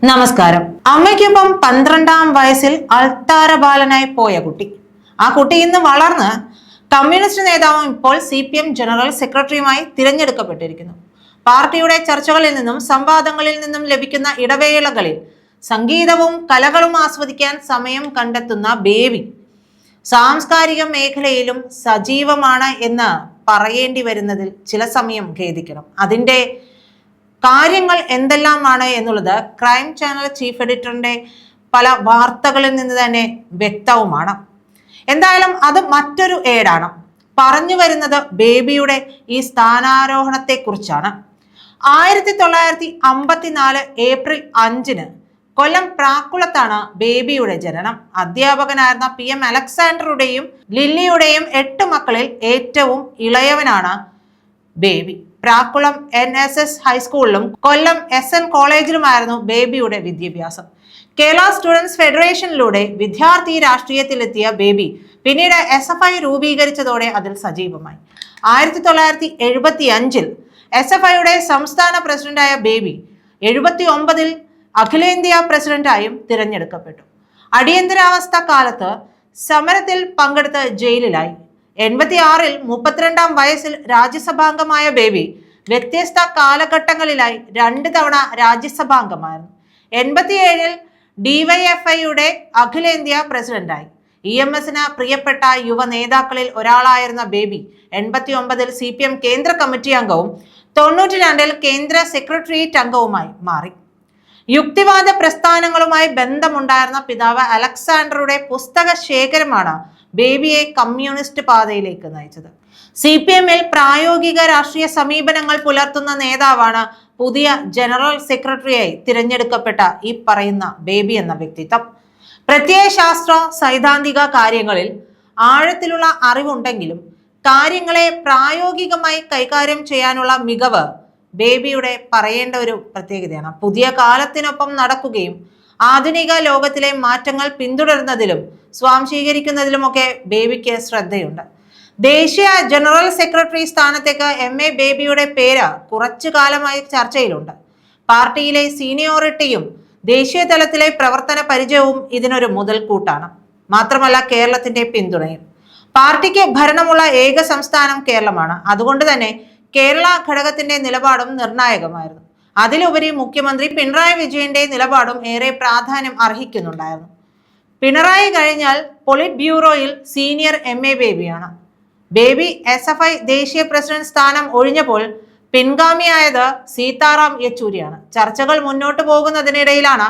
നമസ്കാരം. അമ്മയ്ക്കൊപ്പം 12ാം വയസ്സിൽ അൾത്താര ബാലനായി പോയ കുട്ടി. ആ കുട്ടി ഇന്ന് വളർന്ന് കമ്മ്യൂണിസ്റ്റ് നേതാവും ഇപ്പോൾ CPM ജനറൽ സെക്രട്ടറിയുമായി തിരഞ്ഞെടുക്കപ്പെട്ടിരിക്കുന്നു. പാർട്ടിയുടെ ചർച്ചകളിൽ നിന്നും സംവാദങ്ങളിൽ നിന്നും ലഭിക്കുന്ന ഇടവേളകളിൽ സംഗീതവും കലകളും ആസ്വദിക്കാൻ സമയം കണ്ടെത്തുന്ന ബേബി സാംസ്കാരിക മേഖലയിലും സജീവമാണ് എന്ന് പറയേണ്ടി വരുന്നതിൽ ചില സമയം ഖേദിക്കണം. അതിൻ്റെ കാര്യങ്ങൾ എന്തെല്ലാമാണ് എന്നുള്ളത് ക്രൈം ചാനൽ ചീഫ് എഡിറ്ററിന്റെ പല വാർത്തകളിൽ നിന്ന് തന്നെ വ്യക്തവുമാണ്. എന്തായാലും അത് മറ്റൊരു ഏടാണ്. പറഞ്ഞു വരുന്നത് ബേബിയുടെ ഈ സ്ഥാനാരോഹണത്തെ കുറിച്ചാണ്. 1954 ഏപ്രിൽ 5 കൊല്ലം പ്രാക്കുളത്താണ് ബേബിയുടെ ജനനം. അധ്യാപകനായിരുന്ന PM അലക്സാണ്ടറുടെയും ലില്ലിയുടെയും 8 മക്കളിൽ ഏറ്റവും ഇളയവനാണ് ബേബി. പ്രാക്കുളം NSS ഹൈസ്കൂളിലും കൊല്ലം SN കോളേജിലുമായിരുന്നു ബേബിയുടെ വിദ്യാഭ്യാസം. കേരള സ്റ്റുഡൻസ് ഫെഡറേഷനിലൂടെ വിദ്യാർത്ഥി രാഷ്ട്രീയത്തിലെത്തിയ ബേബി പിന്നീട് SFI രൂപീകരിച്ചതോടെ അതിൽ സജീവമായി. 1975 SFIയുടെ സംസ്ഥാന പ്രസിഡന്റായ ബേബി 79 അഖിലേന്ത്യാ പ്രസിഡന്റായും തിരഞ്ഞെടുക്കപ്പെട്ടു. അടിയന്തരാവസ്ഥ കാലത്ത് സമരത്തിൽ പങ്കെടുത്ത് ജയിലിലായി. 86 32ാം വയസ്സിൽ രാജ്യസഭാംഗമായ ബേബി വ്യത്യസ്ത കാലഘട്ടങ്ങളിലായി 2 തവണ രാജ്യസഭാംഗമായിരുന്നു. 87 DYFIയുടെ അഖിലേന്ത്യാ പ്രസിഡന്റായി. EMSന് പ്രിയപ്പെട്ട യുവ നേതാക്കളിൽ ഒരാളായിരുന്ന ബേബി 89 CPM കേന്ദ്ര കമ്മിറ്റി അംഗവും 92 കേന്ദ്ര സെക്രട്ടേറിയറ്റ് അംഗവുമായി മാറി. യുക്തിവാദ പ്രസ്ഥാനങ്ങളുമായി ബന്ധമുണ്ടായിരുന്ന പിതാവ് അലക്സാണ്ടറുടെ പുസ്തക ശേഖരമാണ് ബേബിയെ കമ്മ്യൂണിസ്റ്റ് പാതയിലേക്ക് നയിച്ചത്. CPMൽ പ്രായോഗിക രാഷ്ട്രീയ സമീപനങ്ങൾ പുലർത്തുന്ന നേതാവാണ് പുതിയ ജനറൽ സെക്രട്ടറിയായി തിരഞ്ഞെടുക്കപ്പെട്ട ഈ പറയുന്ന ബേബി എന്ന വ്യക്തിത്വം. പ്രത്യയശാസ്ത്ര സൈദ്ധാന്തിക കാര്യങ്ങളിൽ ആഴത്തിലുള്ള അറിവുണ്ടെങ്കിലും കാര്യങ്ങളെ പ്രായോഗികമായി കൈകാര്യം ചെയ്യാനുള്ള മികവ് ബേബിയുടെ പറയേണ്ട ഒരു പ്രത്യേകതയാണ്. പുതിയ കാലത്തിനൊപ്പം നടക്കുകയും ആധുനിക ലോകത്തിലെ മാറ്റങ്ങൾ പിന്തുടരുന്നതിലും സ്വാംശീകരിക്കുന്നതിലുമൊക്കെ ബേബിക്ക് ശ്രദ്ധയുണ്ട്. ദേശീയ ജനറൽ സെക്രട്ടറി സ്ഥാനത്തേക്ക് MA ബേബിയുടെ പേര് കുറച്ചു കാലമായി ചർച്ചയിലുണ്ട്. പാർട്ടിയിലെ സീനിയോറിറ്റിയും ദേശീയ തലത്തിലെ പ്രവർത്തന പരിചയവും ഇതിനൊരു മുതൽക്കൂട്ടാണ്. മാത്രമല്ല കേരളത്തിന്റെ പിന്തുണയും. പാർട്ടിക്ക് ഭരണമുള്ള ഏക സംസ്ഥാനം കേരളമാണ്. അതുകൊണ്ട് തന്നെ കേരള ഘടകത്തിന്റെ നിലപാടും നിർണായകമായിരുന്നു. അതിലുപരി മുഖ്യമന്ത്രി പിണറായി വിജയന്റെ നിലപാടും ഏറെ പ്രാധാന്യം അർഹിക്കുന്നുണ്ടായിരുന്നു. പിണറായി കഴിഞ്ഞാൽ പൊളിറ്റ് ബ്യൂറോയിൽ സീനിയർ MA ബേബിയാണ്. ബേബി SFI ദേശീയ പ്രസിഡന്റ് സ്ഥാനം ഒഴിഞ്ഞപ്പോൾ പിൻഗാമിയായത് സീതാറാം യെച്ചൂരിയാണ്. ചർച്ചകൾ മുന്നോട്ട് പോകുന്നതിനിടയിലാണ്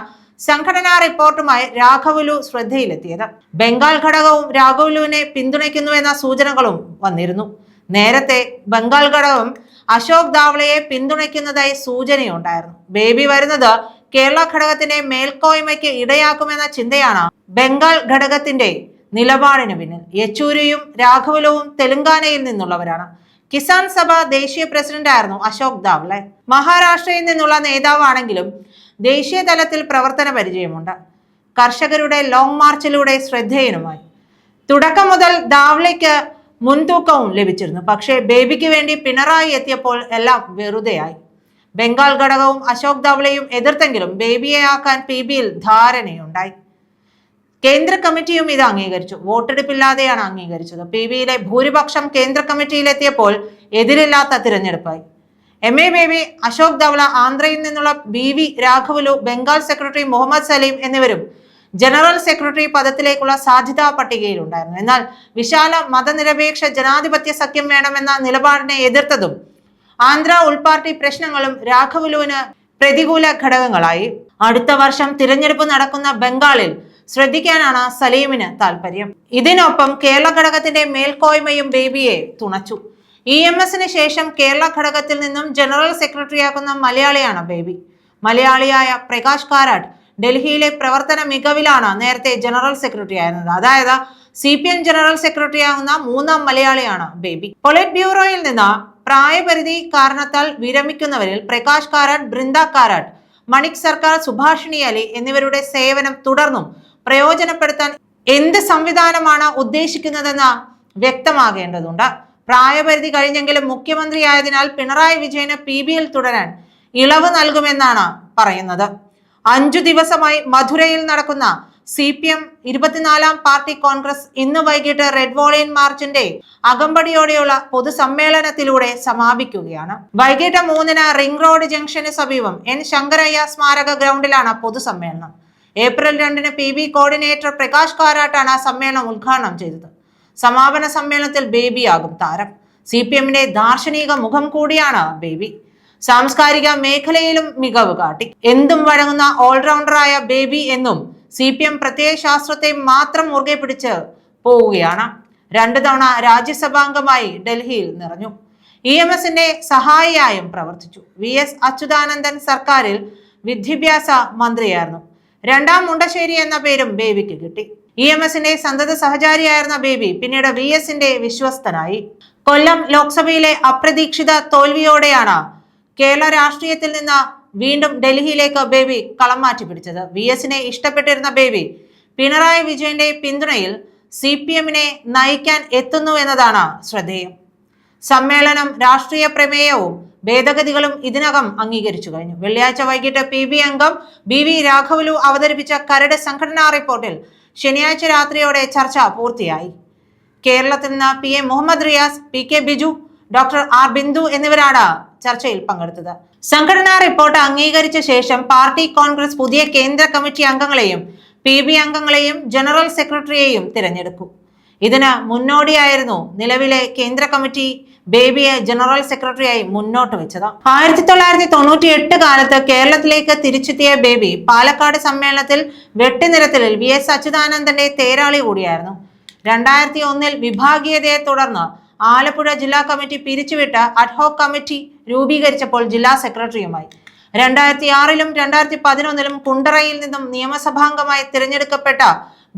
സംഘടനാ റിപ്പോർട്ടുമായി രാഘവുലു ശ്രദ്ധയിലെത്തിയത്. ബംഗാൾ ഘടകവും രാഘവുലുവിനെ പിന്തുണയ്ക്കുന്നുവെന്ന സൂചനകളും വന്നിരുന്നു. നേരത്തെ ബംഗാൾ ഘടകം അശോക് ദാവ്ളയെ പിന്തുണയ്ക്കുന്നതായി സൂചനയുണ്ടായിരുന്നു. ബേബി വരുന്നത് കേരള ഘടകത്തിന്റെ മേൽക്കോയ്മയ്ക്ക് ഇടയാക്കുമെന്ന ചിന്തയാണ് ബംഗാൾ ഘടകത്തിന്റെ നിലപാടിന് പിന്നിൽ. യെച്ചൂരിയും രാഘവലുവും തെലങ്കാനയിൽ നിന്നുള്ളവരാണ്. കിസാൻ സഭ ദേശീയ പ്രസിഡന്റായിരുന്നു അശോക് ദാവ്ളെ. മഹാരാഷ്ട്രയിൽ നിന്നുള്ള നേതാവാണെങ്കിലും ദേശീയ തലത്തിൽ പ്രവർത്തന പരിചയമുണ്ട്. കർഷകരുടെ ലോങ് മാർച്ചിലൂടെ ശ്രദ്ധേയനുമായി. തുടക്കം മുതൽ ദാവ്ളയ്ക്ക് മുൻതൂക്കവും ലഭിച്ചിരുന്നു. പക്ഷേ ബേബിക്ക് വേണ്ടി പിണറായി എത്തിയപ്പോൾ എല്ലാം വെറുതെയായി. ബംഗാൾ ഘടകവും അശോക് ദാവ്ളെയും എതിർത്തെങ്കിലും ബേബിയെ ആക്കാൻ PBയിൽ ധാരണയുണ്ടായി. കേന്ദ്ര കമ്മിറ്റിയും ഇത് അംഗീകരിച്ചു. വോട്ടെടുപ്പില്ലാതെയാണ് അംഗീകരിച്ചത്. PBയിലെ ഭൂരിപക്ഷം കേന്ദ്ര കമ്മിറ്റിയിലെത്തിയപ്പോൾ എതിരില്ലാത്ത തിരഞ്ഞെടുപ്പായി. MA ബേബി, അശോക് ദാവ്ള, ആന്ധ്രയിൽ നിന്നുള്ള BV രാഘവലു, ബംഗാൾ സെക്രട്ടറി മുഹമ്മദ് സലീം എന്നിവരും ജനറൽ സെക്രട്ടറി പദത്തിലേക്കുള്ള സാധ്യതാ പട്ടികയിലുണ്ടായിരുന്നു. എന്നാൽ വിശാല മതനിരപേക്ഷ ജനാധിപത്യ സഖ്യം വേണമെന്ന നിലപാടിനെ എതിർത്തതും ആന്ധ്ര ഉൾപാർട്ടി പ്രശ്നങ്ങളും രാഘവലുവിന് പ്രതികൂല ഘടകങ്ങളായി. അടുത്ത വർഷം തിരഞ്ഞെടുപ്പ് നടക്കുന്ന ബംഗാളിൽ ശ്രദ്ധിക്കാനാണ് സലീമിന് താല്പര്യം. ഇതിനൊപ്പം കേരള ഘടകത്തിന്റെ മേൽക്കോയ്മയും ബേബിയെ തുണച്ചു. EMSന് ശേഷം കേരള ഘടകത്തിൽ നിന്നും ജനറൽ സെക്രട്ടറിയാക്കുന്ന മലയാളിയാണ് ബേബി. മലയാളിയായ പ്രകാശ് കാരാട്ട് ഡൽഹിയിലെ പ്രവർത്തന മികവിലാണ് നേരത്തെ ജനറൽ സെക്രട്ടറി ആയിരുന്നത്. അതായത് CPM ജനറൽ സെക്രട്ടറി ആകുന്ന 3ാം മലയാളിയാണ് ബേബി. പൊളിറ്റ് ബ്യൂറോയിൽ നിന്ന് പ്രായപരിധി കാരണത്താൽ വിരമിക്കുന്നവരിൽ പ്രകാശ് കാരാട്ട്, ബൃന്ദ കാരാട്ട്, മണിക് സർക്കാർ, സുഭാഷിണി അലി എന്നിവരുടെ സേവനം തുടർന്നും പ്രയോജനപ്പെടുത്താൻ എന്ത് സംവിധാനമാണ് ഉദ്ദേശിക്കുന്നതെന്ന് വ്യക്തമാകേണ്ടതുണ്ട്. പ്രായപരിധി കഴിഞ്ഞെങ്കിലും മുഖ്യമന്ത്രിയായതിനാൽ പിണറായി വിജയന് PBയിൽ തുടരാൻ ഇളവ് നൽകുമെന്നാണ് പറയുന്നത്. 5 ദിവസമായി മധുരയിൽ നടക്കുന്ന CPM 24ാം പാർട്ടി കോൺഗ്രസ് ഇന്ന് വൈകിട്ട് റെഡ് വോളിയൻ മാർച്ചിന്റെ അകമ്പടിയോടെയുള്ള പൊതുസമ്മേളനത്തിലൂടെ സമാപിക്കുകയാണ്. വൈകിട്ട് 3-ന് റിംഗ് റോഡ് ജംഗ്ഷന് സമീപം N. ശങ്കരയ്യ സ്മാരക ഗ്രൗണ്ടിലാണ് പൊതുസമ്മേളനം. ഏപ്രിൽ 2-ന് PB കോർഡിനേറ്റർ പ്രകാശ് കാരാട്ടാണ് സമ്മേളനം ഉദ്ഘാടനം ചെയ്തത്. സമാപന സമ്മേളനത്തിൽ ബേബിയാകും താരം. CPM-ന്റെ ദാർശനിക മുഖം കൂടിയാണ് ബേബി. സാംസ്കാരിക മേഖലയിലും മികവ് കാട്ടി. എന്തും വഴങ്ങുന്ന ഓൾറൗണ്ടറായ ബേബി എന്നും CPM പ്രത്യയശാസ്ത്രത്തെ മാത്രം മുറുകെ പിടിച്ച് പോവുകയാണ്. 2 തവണ രാജ്യസഭാംഗമായി ഡൽഹിയിൽ നിറഞ്ഞു. EMS-ന്റെ സഹായിയായും പ്രവർത്തിച്ചു. VS അച്യുതാനന്ദൻ സർക്കാരിൽ വിദ്യാഭ്യാസ മന്ത്രിയായിരുന്നു. 2ാം മുണ്ടശ്ശേരി എന്ന പേരും ബേബിക്ക് കിട്ടി. EMS-ന്റെ സന്തത സഹചാരിയായിരുന്ന ബേബി പിന്നീട് VS-ന്റെ വിശ്വസ്തനായി. കൊല്ലം ലോക്സഭയിലെ അപ്രതീക്ഷിത തോൽവിയോടെയാണ് കേരള രാഷ്ട്രീയത്തിൽ നിന്ന് വീണ്ടും ഡൽഹിയിലേക്ക് ബേബി കളം മാറ്റി പിടിച്ചത്. VS-നെ ഇഷ്ടപ്പെട്ടിരുന്ന ബേബി പിണറായി വിജയന്റെ പിന്തുണയിൽ CPM-നെ നയിക്കാൻ എത്തുന്നു എന്നതാണ് ശ്രദ്ധേയം. സമ്മേളനം രാഷ്ട്രീയ പ്രമേയവും ഭേദഗതികളും ഇതിനകം അംഗീകരിച്ചു കഴിഞ്ഞു. വെള്ളിയാഴ്ച വൈകിട്ട് PB അംഗം BV രാഘവലു അവതരിപ്പിച്ച കരട് സംഘടനാ റിപ്പോർട്ടിൽ ശനിയാഴ്ച രാത്രിയോടെ ചർച്ച പൂർത്തിയായി. കേരളത്തിൽ നിന്ന് PM Muhammad Riyas, PK Biju, doctor R Bindu എന്നിവരാണ് ചർച്ചയിൽ പങ്കെടുത്തത്. സംഘടനാ റിപ്പോർട്ട് അംഗീകരിച്ച ശേഷം പാർട്ടി കോൺഗ്രസ് പുതിയ കേന്ദ്ര കമ്മിറ്റി അംഗങ്ങളെയും PB അംഗങ്ങളെയും ജനറൽ സെക്രട്ടറിയെയും തിരഞ്ഞെടുക്കും. ഇതിന് മുന്നോടിയായിരുന്നു നിലവിലെ കേന്ദ്ര കമ്മിറ്റി ബേബിയെ ജനറൽ സെക്രട്ടറിയായി മുന്നോട്ട് വെച്ചത്. 1998 കാലത്ത് കേരളത്തിലേക്ക് തിരിച്ചെത്തിയ ബേബി പാലക്കാട് സമ്മേളനത്തിൽ വെട്ടിനിരത്തലിൽ VS അച്യുതാനന്ദന്റെ തേരാളി കൂടിയായിരുന്നു. 2001-ൽ വിഭാഗീയതയെ തുടർന്ന് ആലപ്പുഴ ജില്ലാ കമ്മിറ്റി പിരിച്ചുവിട്ട് അഡ്ഹോക് കമ്മിറ്റി രൂപീകരിച്ചപ്പോൾ ജില്ലാ സെക്രട്ടറിയുമായി. 2006-ലും 2011-ലും കുണ്ടറയിൽ നിന്നും നിയമസഭാംഗമായി തിരഞ്ഞെടുക്കപ്പെട്ട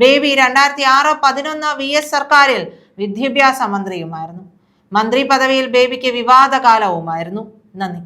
ബേബി 2006-11 VS സർക്കാരിൽ വിദ്യാഭ്യാസ മന്ത്രിയുമായിരുന്നു. മന്ത്രി പദവിയിൽ ബേബിക്ക് വിവാദ കാലവുമായിരുന്നു. നന്ദി.